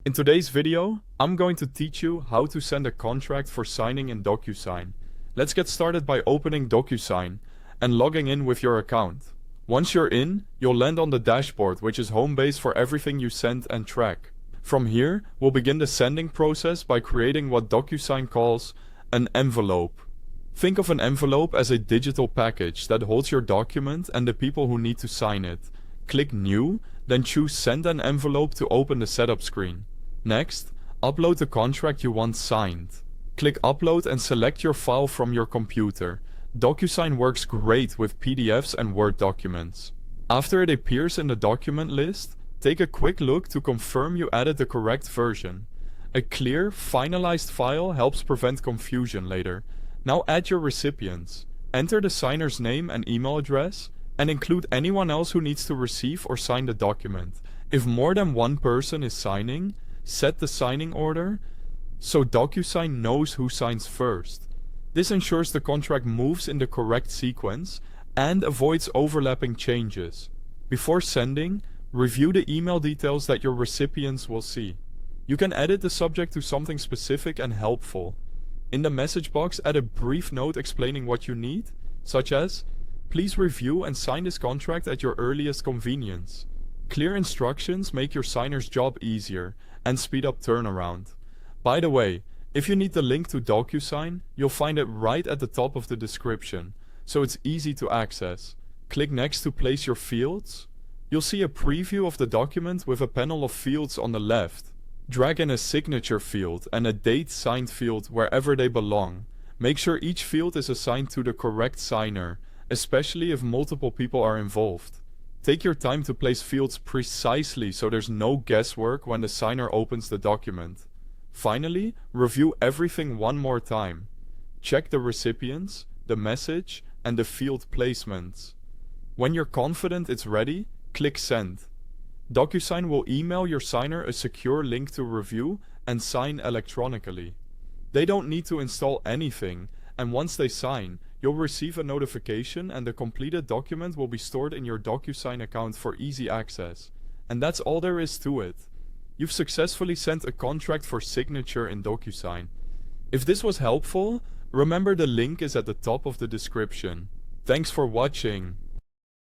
In today's video, I'm going to teach you how to send a contract for signing in DocuSign. Let's get started by opening DocuSign and logging in with your account. Once you're in, you'll land on the dashboard, which is home base for everything you send and track. From here, we'll begin the sending process by creating what DocuSign calls an envelope. Think of an envelope as a digital package that holds your document and the people who need to sign it. Click New, then choose Send an Envelope to open the setup screen. Next, upload the contract you want signed. Click Upload and select your file from your computer. DocuSign works great with PDFs and Word documents. After it appears in the document list, take a quick look to confirm you added the correct version. A clear, finalized file helps prevent confusion later. Now add your recipients. Enter the signer's name and email address, and include anyone else who needs to receive or sign the document. If more than one person is signing, set the signing order so DocuSign knows who signs first. This ensures the contract moves in the correct sequence and avoids overlapping changes. Before sending, review the email details that your recipients will see. You can edit the subject to something specific and helpful. In the message box, add a brief note explaining what you need, such as, "Please review and sign this contract at your earliest convenience." Clear instructions make your signer's job easier and speed up turnaround. By the way, if you need the link to DocuSign, you'll find it right at the top of the description, so it's easy to access. Click next to place your fields. You'll see a preview of the document with a panel of fields on the left. Drag in a signature field and a date signed field wherever they belong. Make sure each field is assigned to the correct signer, especially if multiple people are involved. Take your time to place fields precisely so there's no guesswork when the signer opens the document. Finally, review everything one more time. Check the recipients, the message, and the field placements. When you're confident it's ready, click Send. DocuSign will email your signer a secure link to review and sign electronically. They don't need to install anything, and once they sign, you'll receive a notification and the completed document will be stored in your DocuSign account for easy access. And that's all there is to it. You've successfully sent a contract for signature in DocuSign. If this was helpful, remember the link is at the top of the description. Thanks for watching.